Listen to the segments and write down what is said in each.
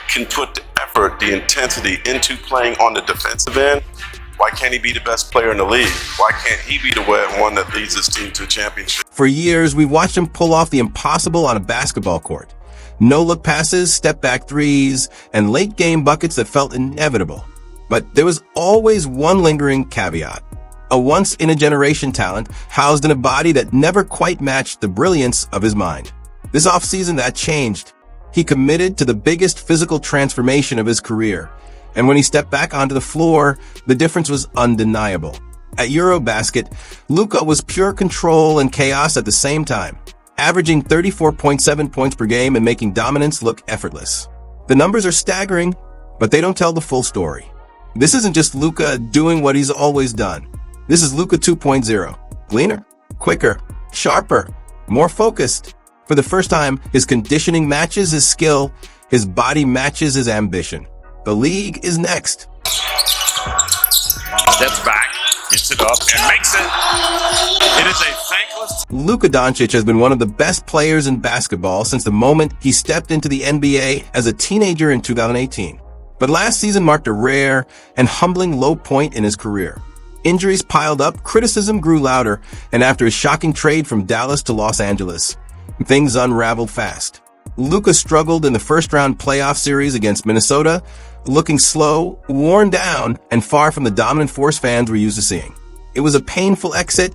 can put the effort, the intensity into playing on the defensive end, why can't he be the best player in the league? Why can't he be the one that leads his team to a championship? For years, we've watched him pull off the impossible on a basketball court. No-look passes, step-back threes, and late-game buckets that felt inevitable. But there was always one lingering caveat. A once-in-a-generation talent housed in a body that never quite matched the brilliance of his mind. This offseason, that changed. He committed to the biggest physical transformation of his career. And when he stepped back onto the floor, the difference was undeniable. At Eurobasket, Luka was pure control and chaos at the same time, averaging 34.7 points per game and making dominance look effortless. The numbers are staggering, but they don't tell the full story. This isn't just Luka doing what he's always done. This is Luka 2.0. Cleaner, quicker, sharper, more focused. For the first time, his conditioning matches his skill, his body matches his ambition. The league is next. Steps back, gets it up, and makes it. It is a thankless. Luka Dončić has been one of the best players in basketball since the moment he stepped into the NBA as a teenager in 2018. But last season marked a rare and humbling low point in his career. Injuries piled up, criticism grew louder, and after his shocking trade from Dallas to Los Angeles, things unraveled fast. Luka struggled in the first-round playoff series against Minnesota, looking slow, worn down, and far from the dominant force fans were used to seeing. It was a painful exit,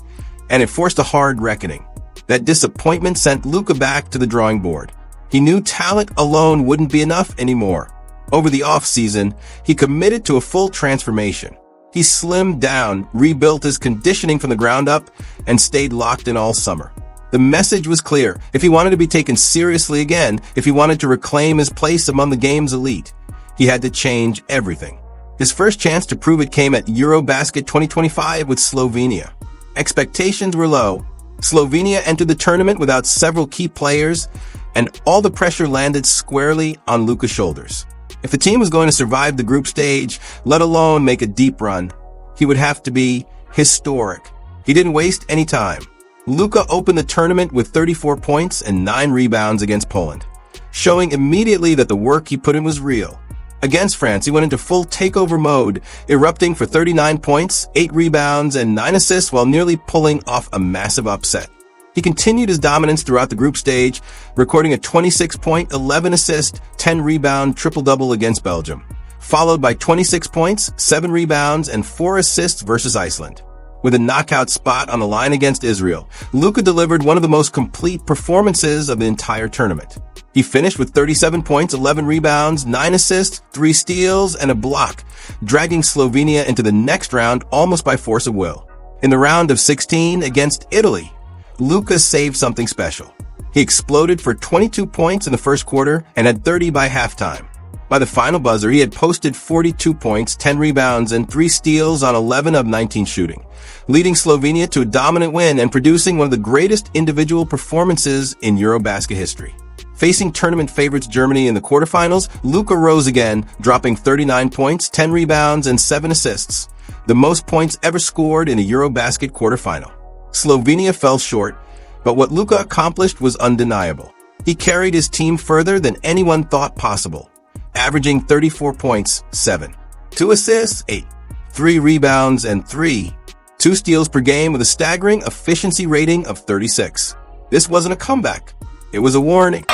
and it forced a hard reckoning. That disappointment sent Luka back to the drawing board. He knew talent alone wouldn't be enough anymore. Over the off-season, he committed to a full transformation. He slimmed down, rebuilt his conditioning from the ground up, and stayed locked in all summer. The message was clear. If he wanted to be taken seriously again, if he wanted to reclaim his place among the game's elite, he had to change everything. His first chance to prove it came at Eurobasket 2025 with Slovenia. Expectations were low. Slovenia entered the tournament without several key players, and all the pressure landed squarely on Luka's shoulders. If the team was going to survive the group stage, let alone make a deep run, he would have to be historic. He didn't waste any time. Luka opened the tournament with 34 points and 9 rebounds against Poland, showing immediately that the work he put in was real. Against France, he went into full takeover mode, erupting for 39 points, 8 rebounds, and 9 assists while nearly pulling off a massive upset. He continued his dominance throughout the group stage, recording a 26-point, 11-assist, 10-rebound triple-double against Belgium, followed by 26 points, 7 rebounds, and 4 assists versus Iceland. With a knockout spot on the line against Israel, Luka delivered one of the most complete performances of the entire tournament. He finished with 37 points, 11 rebounds, 9 assists, 3 steals, and a block, dragging Slovenia into the next round almost by force of will. In the round of 16 against Italy, Luka saved something special. He exploded for 22 points in the first quarter and had 30 by halftime. By the final buzzer, he had posted 42 points, 10 rebounds, and 3 steals on 11 of 19 shooting, leading Slovenia to a dominant win and producing one of the greatest individual performances in Eurobasket history. Facing tournament favorites Germany in the quarterfinals, Luka rose again, dropping 39 points, 10 rebounds, and 7 assists, the most points ever scored in a Eurobasket quarterfinal. Slovenia fell short, but what Luka accomplished was undeniable. He carried his team further than anyone thought possible, averaging 34 points, 7, 2 assists, 8, 3 rebounds, and 2 steals per game with a staggering efficiency rating of 36. This wasn't a comeback. It was a warning.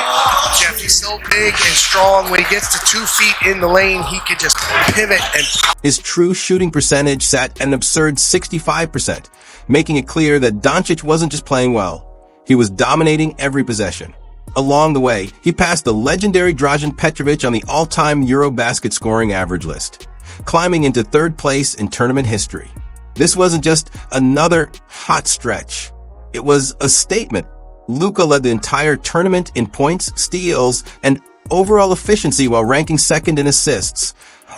Jeff, he's so big and strong. When he gets to 2 feet in the lane, he can just pivot and... His true shooting percentage sat at an absurd 65%, making it clear that Doncic wasn't just playing well. He was dominating every possession. Along the way, he passed the legendary Dražen Petrovic on the all-time Eurobasket scoring average list, climbing into 3rd place in tournament history. This wasn't just another hot stretch. It was a statement. Luka led the entire tournament in points, steals, and overall efficiency while ranking 2nd in assists,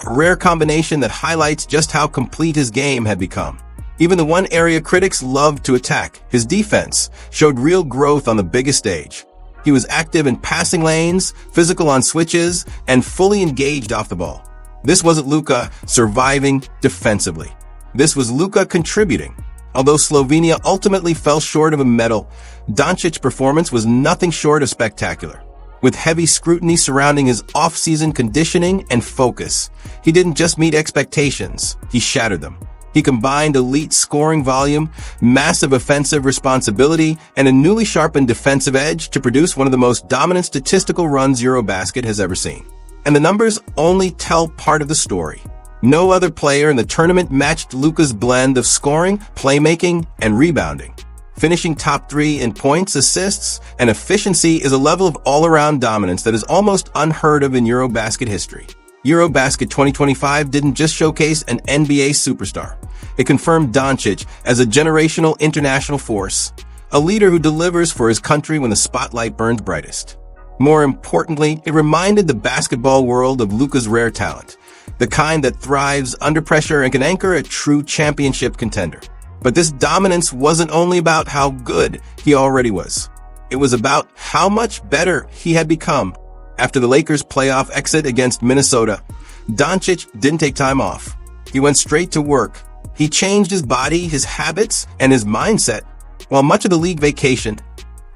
a rare combination that highlights just how complete his game had become. Even the one area critics loved to attack, his defense, showed real growth on the biggest stage. He was active in passing lanes, physical on switches, and fully engaged off the ball. This wasn't Luka surviving defensively. This was Luka contributing. Although Slovenia ultimately fell short of a medal, Doncic's performance was nothing short of spectacular. With heavy scrutiny surrounding his off-season conditioning and focus, he didn't just meet expectations, he shattered them. He combined elite scoring volume, massive offensive responsibility, and a newly sharpened defensive edge to produce one of the most dominant statistical runs Eurobasket has ever seen. And the numbers only tell part of the story. No other player in the tournament matched Luka's blend of scoring, playmaking, and rebounding. Finishing top 3 in points, assists, and efficiency is a level of all-around dominance that is almost unheard of in Eurobasket history. Eurobasket 2025 didn't just showcase an NBA superstar. It confirmed Doncic as a generational international force, a leader who delivers for his country when the spotlight burns brightest. More importantly, it reminded the basketball world of Luka's rare talent, the kind that thrives under pressure and can anchor a true championship contender. But this dominance wasn't only about how good he already was. It was about how much better he had become. After the Lakers' playoff exit against Minnesota, Doncic didn't take time off. He went straight to work. He changed his body, his habits, and his mindset. While much of the league vacationed,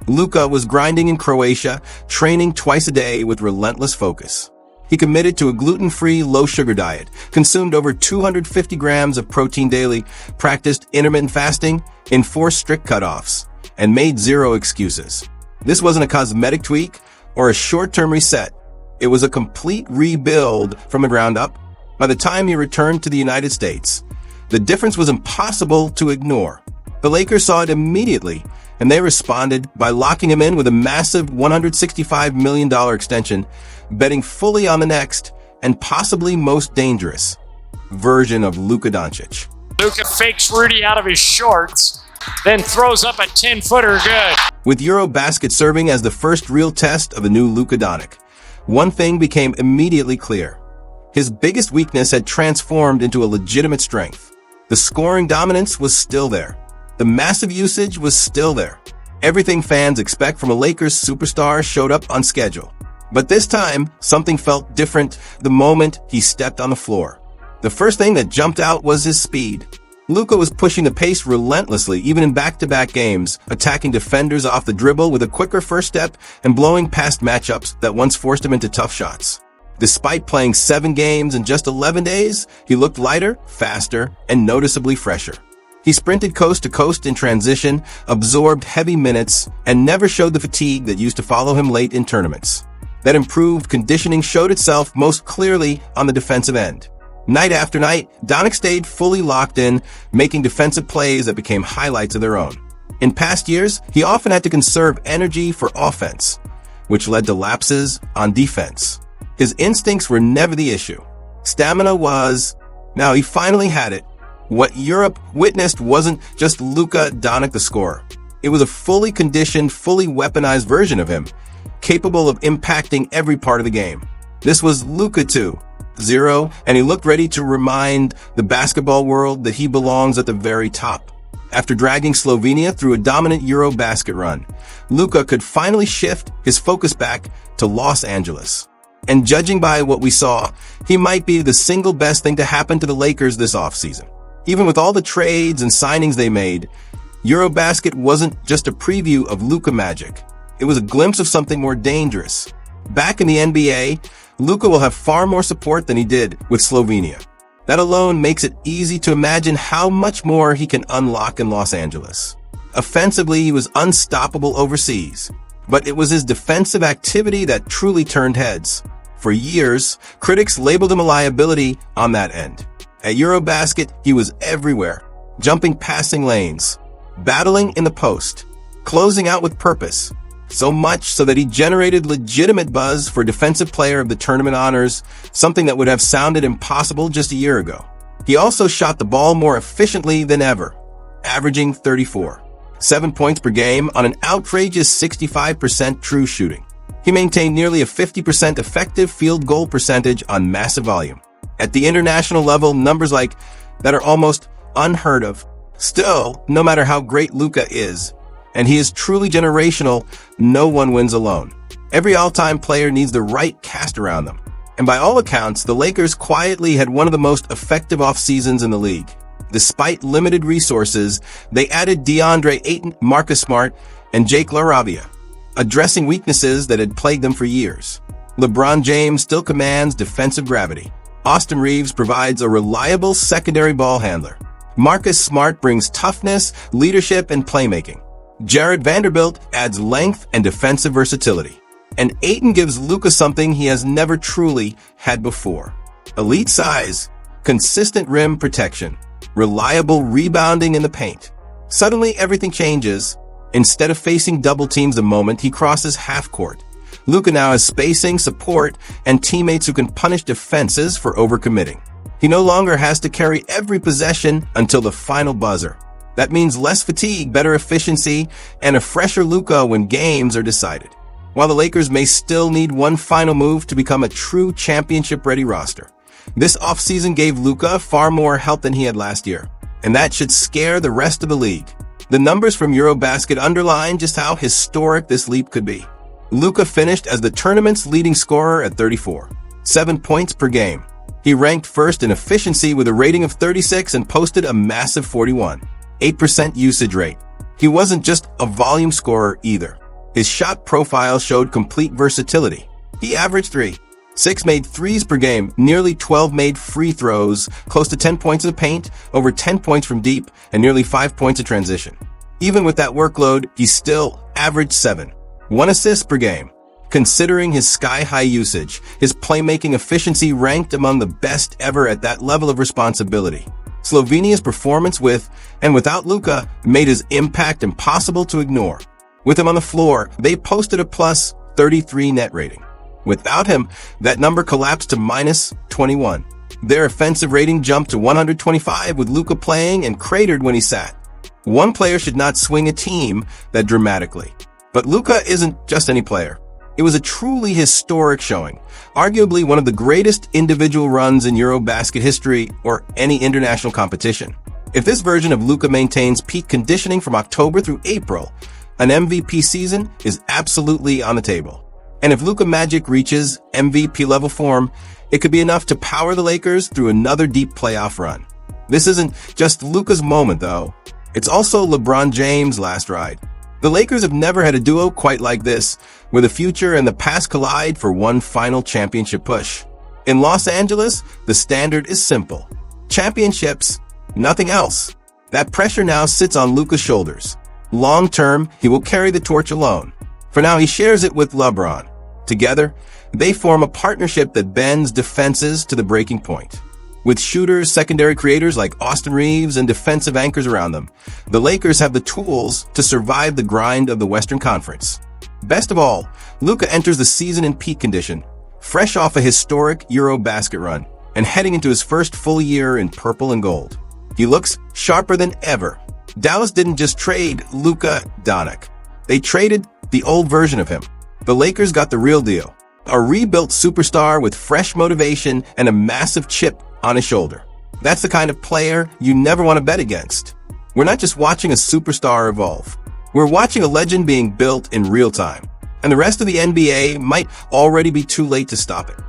Luka was grinding in Croatia, training twice a day with relentless focus. He committed to a gluten-free, low-sugar diet, consumed over 250 grams of protein daily, practiced intermittent fasting, enforced strict cutoffs, and made zero excuses. This wasn't a cosmetic tweak or a short-term reset. It was a complete rebuild from the ground up. By the time he returned to the United States, the difference was impossible to ignore. The Lakers saw it immediately, and they responded by locking him in with a massive $165 million extension, betting fully on the next and possibly most dangerous version of Luka Dončić. Luka fakes Rudy out of his shorts, then throws up a 10-footer good. With Eurobasket serving as the first real test of the new Luka Dončić, one thing became immediately clear. His biggest weakness had transformed into a legitimate strength. The scoring dominance was still there. The massive usage was still there. Everything fans expect from a Lakers superstar showed up on schedule. But this time, something felt different the moment he stepped on the floor. The first thing that jumped out was his speed. Luka was pushing the pace relentlessly, even in back-to-back games, attacking defenders off the dribble with a quicker first step and blowing past matchups that once forced him into tough shots. Despite playing 7 games in just 11 days, he looked lighter, faster, and noticeably fresher. He sprinted coast to coast in transition, absorbed heavy minutes, and never showed the fatigue that used to follow him late in tournaments. That improved conditioning showed itself most clearly on the defensive end. Night after night, Dončić stayed fully locked in, making defensive plays that became highlights of their own. In past years, he often had to conserve energy for offense, which led to lapses on defense. His instincts were never the issue. Stamina was. Now he finally had it. What Europe witnessed wasn't just Luka Dončić the scorer. It was a fully conditioned, fully weaponized version of him, capable of impacting every part of the game. This was Luka 2.0, and he looked ready to remind the basketball world that he belongs at the very top. After dragging Slovenia through a dominant Eurobasket run, Luka could finally shift his focus back to Los Angeles. And judging by what we saw, he might be the single best thing to happen to the Lakers this offseason. Even with all the trades and signings they made, Eurobasket wasn't just a preview of Luka magic. It was a glimpse of something more dangerous. Back in the NBA, Luka will have far more support than he did with Slovenia. That alone makes it easy to imagine how much more he can unlock in Los Angeles. Offensively, he was unstoppable overseas, but it was his defensive activity that truly turned heads. For years, critics labeled him a liability on that end. At Eurobasket, he was everywhere, jumping passing lanes, battling in the post, closing out with purpose. So much so that he generated legitimate buzz for Defensive Player of the Tournament honors, something that would have sounded impossible just a year ago. He also shot the ball more efficiently than ever, averaging 7 points per game on an outrageous 65% true shooting. He maintained nearly a 50% effective field goal percentage on massive volume. At the international level, numbers like that are almost unheard of. Still, no matter how great Luka is, and he is truly generational, no one wins alone. Every all-time player needs the right cast around them. And by all accounts, the Lakers quietly had one of the most effective off-seasons in the league. Despite limited resources, they added DeAndre Ayton, Marcus Smart, and Jake LaRavia. addressing weaknesses that had plagued them for years. LeBron James still commands defensive gravity. Austin Reeves provides a reliable secondary ball handler. Marcus Smart brings toughness, leadership, and playmaking. Jared Vanderbilt adds length and defensive versatility. And Ayton gives Luka something he has never truly had before. Elite size, consistent rim protection, reliable rebounding in the paint. Suddenly, everything changes. Instead of facing double teams the moment he crosses half court, Luka now has spacing, support, and teammates who can punish defenses for overcommitting. He no longer has to carry every possession until the final buzzer. That means less fatigue, better efficiency, and a fresher Luka when games are decided. While the Lakers may still need one final move to become a true championship-ready roster, this offseason gave Luka far more help than he had last year, and that should scare the rest of the league. The numbers from Eurobasket underline just how historic this leap could be. Luka finished as the tournament's leading scorer at 34, 7 points per game. He ranked first in efficiency with a rating of 36 and posted a massive 41.8% usage rate. He wasn't just a volume scorer either. His shot profile showed complete versatility. He averaged 6 made threes per game, nearly 12 made free throws, close to 10 points in the paint, over 10 points from deep, and nearly 5 points in transition. Even with that workload, he still averaged 1 assist per game. Considering his sky-high usage, his playmaking efficiency ranked among the best ever at that level of responsibility. Slovenia's performance with and without Luka made his impact impossible to ignore. With him on the floor, they posted a plus 33 net rating. Without him, that number collapsed to minus 21. Their offensive rating jumped to 125 with Luka playing and cratered when he sat. One player should not swing a team that dramatically. But Luka isn't just any player. It was a truly historic showing, arguably one of the greatest individual runs in Eurobasket history or any international competition. If this version of Luka maintains peak conditioning from October through April, an MVP season is absolutely on the table. And if Luka Magic reaches MVP level form, it could be enough to power the Lakers through another deep playoff run. This isn't just Luka's moment, though. It's also LeBron James' last ride. The Lakers have never had a duo quite like this, where the future and the past collide for one final championship push. In Los Angeles, the standard is simple. Championships, nothing else. That pressure now sits on Luka's shoulders. Long-term, he will carry the torch alone. For now, he shares it with LeBron. Together, they form a partnership that bends defenses to the breaking point. With shooters, secondary creators like Austin Reeves, and defensive anchors around them, the Lakers have the tools to survive the grind of the Western Conference. Best of all, Luka enters the season in peak condition, fresh off a historic Eurobasket run, and heading into his first full year in purple and gold. He looks sharper than ever. Dallas didn't just trade Luka Dončić. They traded the old version of him. The Lakers got the real deal. A rebuilt superstar with fresh motivation and a massive chip on his shoulder. That's the kind of player you never want to bet against. We're not just watching a superstar evolve. We're watching a legend being built in real time. And the rest of the NBA might already be too late to stop it.